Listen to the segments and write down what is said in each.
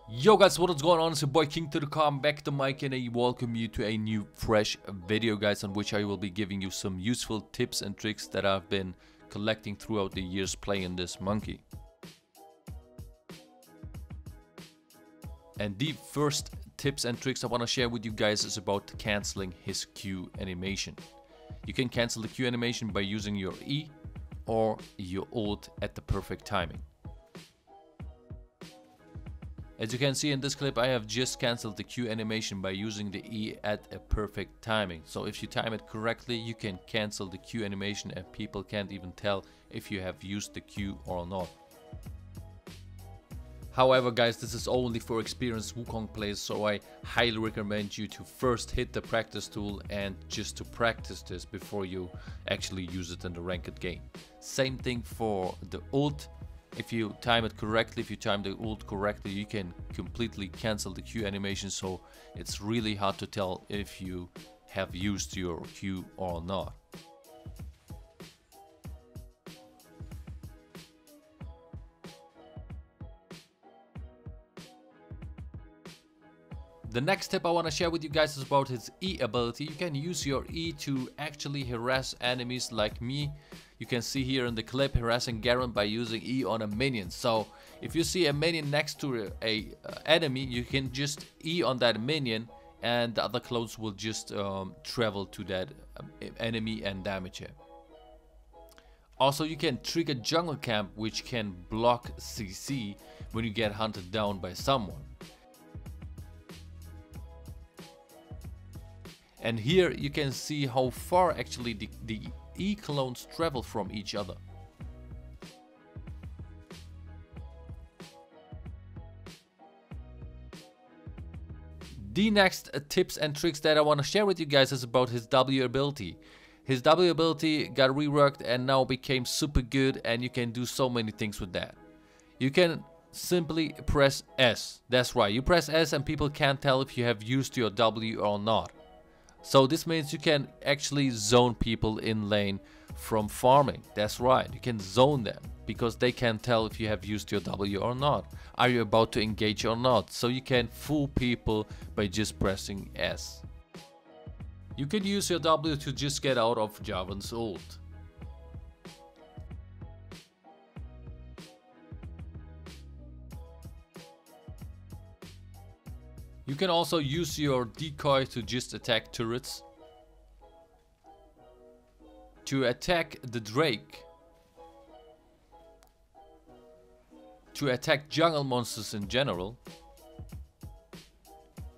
Yo guys, what is going on? It's your boy King to the Calm, back to mic, and I welcome you to a new fresh video, guys, on which I will be giving you some useful tips and tricks that I've been collecting throughout the years playing this monkey. And the first tips and tricks I want to share with you guys is about cancelling his Q animation. You can cancel the Q animation by using your E or your ult at the perfect timing. As you can see in this clip, I have just cancelled the Q animation by using the E at a perfect timing. So if you time it correctly, you can cancel the Q animation and people can't even tell if you have used the Q or not. However guys, this is only for experienced Wukong players, so I highly recommend you to first hit the practice tool and just to practice this before you actually use it in the ranked game. Same thing for the ult. If you time it correctly, if you time the ult correctly, you can completely cancel the Q animation, so it's really hard to tell if you have used your Q or not. The next tip I want to share with you guys is about his E ability. You can use your E to actually harass enemies like me. You can see here in the clip harassing Garen by using E on a minion. So if you see a minion next to a enemy, you can just E on that minion and the other clones will just travel to that enemy and damage him. Also, you can trigger jungle camp, which can block CC when you get hunted down by someone. And here you can see how far actually the E clones travel from each other. The next tips and tricks that I want to share with you guys is about his W ability. His W ability got reworked and now became super good, and you can do so many things with that. You can simply press S. That's right, you press S and people can't tell if you have used your W or not. So this means you can actually zone people in lane from farming. That's right, you can zone them because they can't tell if you have used your W or not. Are you about to engage or not? So you can fool people by just pressing S. You can use your W to just get out of Jarvan's ult. You can also use your decoy to just attack turrets, to attack the Drake, to attack jungle monsters in general,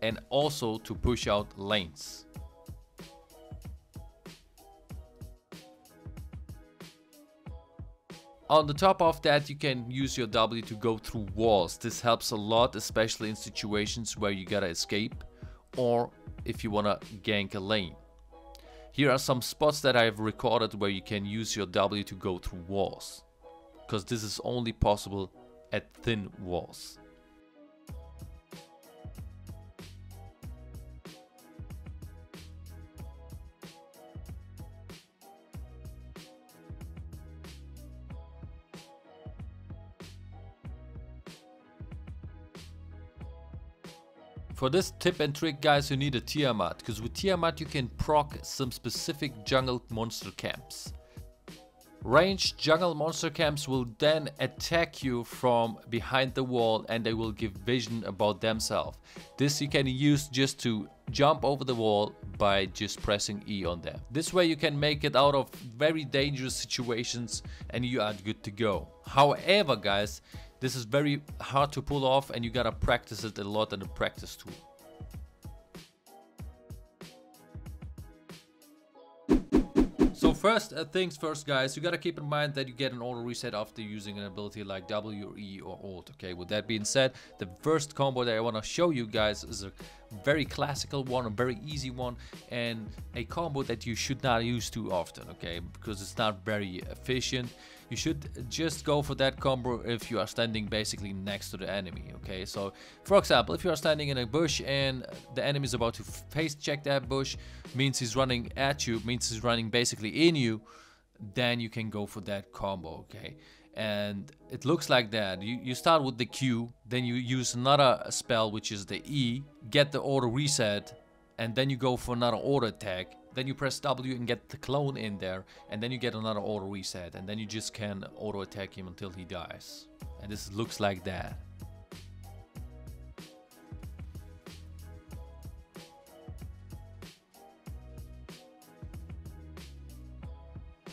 and also to push out lanes. On the top of that, you can use your W to go through walls. This helps a lot, especially in situations where you gotta escape or if you wanna gank a lane. Here are some spots that I have recorded where you can use your W to go through walls, because this is only possible at thin walls. For this tip and trick, guys, you need a Tiamat, because with Tiamat you can proc some specific jungle monster camps. Ranged jungle monster camps will then attack you from behind the wall and they will give vision about themselves. This you can use just to jump over the wall by just pressing E on them. This way you can make it out of very dangerous situations and you are good to go. However guys, this is very hard to pull off and you gotta practice it a lot in the practice tool. So first things first, guys, you gotta keep in mind that you get an auto reset after using an ability like W or E or ult. Okay, with that being said, the first combo that I want to show you guys is a very classical one, a very easy one, and a combo that you should not use too often, okay, because it's not very efficient. You should just go for that combo if you are standing basically next to the enemy, okay? So, for example, if you are standing in a bush and the enemy is about to face check that bush, means he's running at you, means he's running basically in you, then you can go for that combo, okay? And it looks like that. You start with the Q, then you use another spell, which is the E, get the auto reset, and then you go for another auto attack. Then you press W and get the clone in there, and then you get another auto reset, and then you just can auto attack him until he dies. And this looks like that.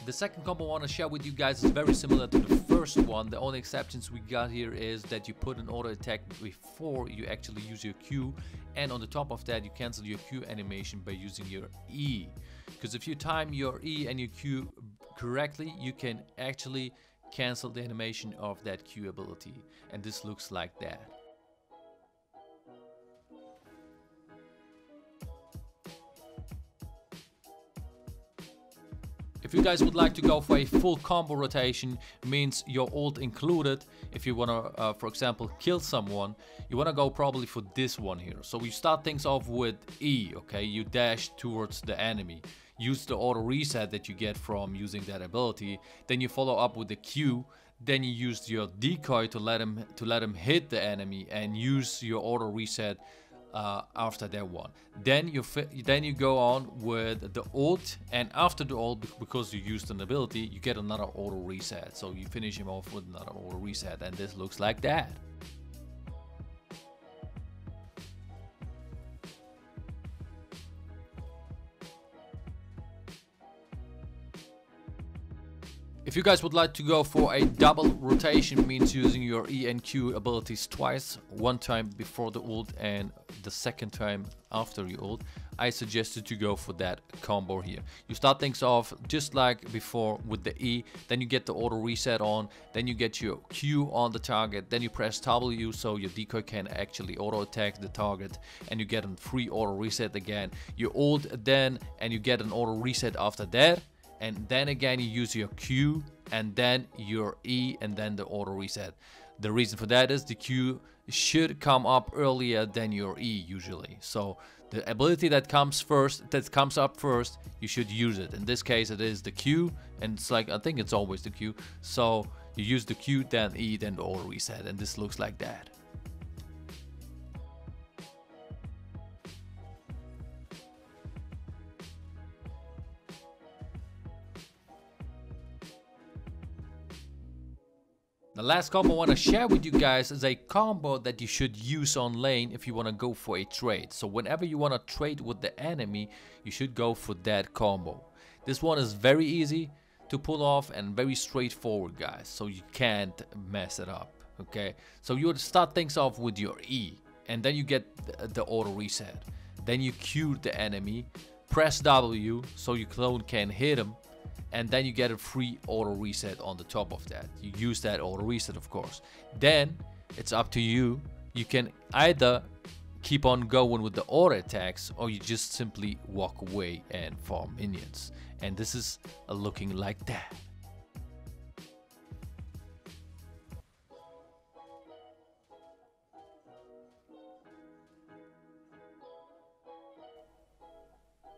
The second combo I want to share with you guys is very similar to the first one. The only exceptions we got here is that you put an auto attack before you actually use your Q, and on the top of that you cancel your Q animation by using your E. Because if you time your E and your Q correctly, you can actually cancel the animation of that Q ability. And this looks like that. If you guys would like to go for a full combo rotation, means your ult included, if you wanna, for example, kill someone, you wanna go probably for this one here. So you start things off with E, okay? You dash towards the enemy. Use the auto reset that you get from using that ability. Then you follow up with the Q. Then you use your decoy to let him hit the enemy, and use your auto reset after that one. Then you go on with the ult, and after the ult, because you used an ability, you get another auto reset. So you finish him off with another auto reset, and this looks like that. If you guys would like to go for a double rotation, means using your E and Q abilities twice, one time before the ult and the second time after your ult, I suggest you to go for that combo here. You start things off just like before with the E, then you get the auto reset on, then you get your Q on the target, then you press W so your decoy can actually auto attack the target, and you get a free auto reset again. You ult then, and you get an auto reset after that. And then again you use your Q, and then your E, and then the auto reset. The reason for that is the Q should come up earlier than your E usually. So the ability that comes up first, you should use it. In this case it is the Q, and it's like, I think it's always the Q. So you use the Q, then E, then the auto reset, and this looks like that. The last combo I want to share with you guys is a combo that you should use on lane if you want to go for a trade. So whenever you want to trade with the enemy, you should go for that combo. This one is very easy to pull off and very straightforward, guys, so you can't mess it up, okay? So you would start things off with your E, and then you get the auto reset. Then you Q the enemy, press W so your clone can hit him, and then you get a free auto reset on the top of that. You use that auto reset, of course. Then it's up to you. You can either keep on going with the auto attacks, or you just simply walk away and farm minions. And this is looking like that.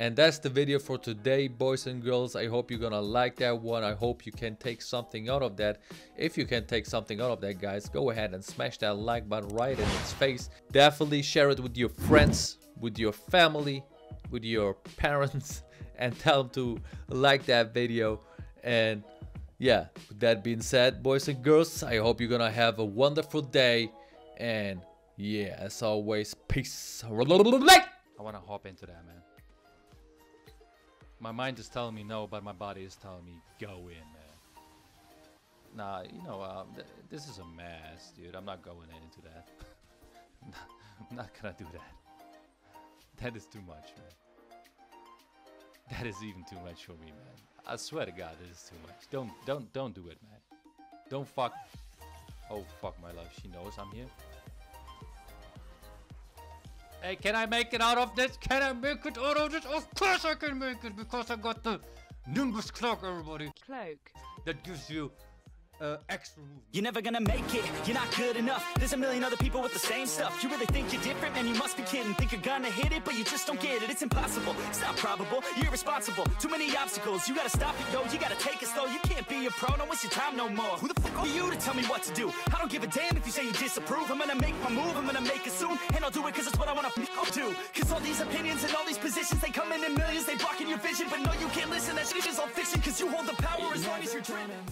And that's the video for today, boys and girls. I hope you're gonna like that one. I hope you can take something out of that. If you can take something out of that, guys, go ahead and smash that like button right in its face. Definitely share it with your friends, with your family, with your parents, and tell them to like that video. And yeah, with that being said, boys and girls, I hope you're gonna have a wonderful day. And yeah, as always, peace. I wanna hop into that, man. My mind is telling me no, but my body is telling me go in, man. Nah, you know, this is a mess, dude. I'm not going into that. I'm not gonna do that. That is too much, man. That is even too much for me, man. I swear to God, this is too much. Don't do it, man. Don't fuck. Oh, fuck my life. She knows I'm here. Hey, can I make it out of this? Can I make it out of this? Of course I can make it, because I got the Nimbus cloak, everybody. Cloak. That gives you extra movement. You're never gonna make it, you're not good enough. There's a million other people with the same stuff. You really think you're different? Man, you must be kidding. Think you're gonna hit it, but you just don't get it. It's impossible, it's not probable, you're irresponsible. Too many obstacles, you gotta stop it, yo. You gotta take it slow, you can't be a pro. Don't waste your time no more. Who the fuck are you to tell me what to do? I don't give a damn if you say you disapprove. I'm gonna make my move, I'm gonna make it soon. And I'll do it cause it's what I wanna do. Cause all these opinions and all these positions, they come in millions, they blocking your vision. But no, you can't listen, that shit is all fiction. Cause you hold the power as long as you're dreaming.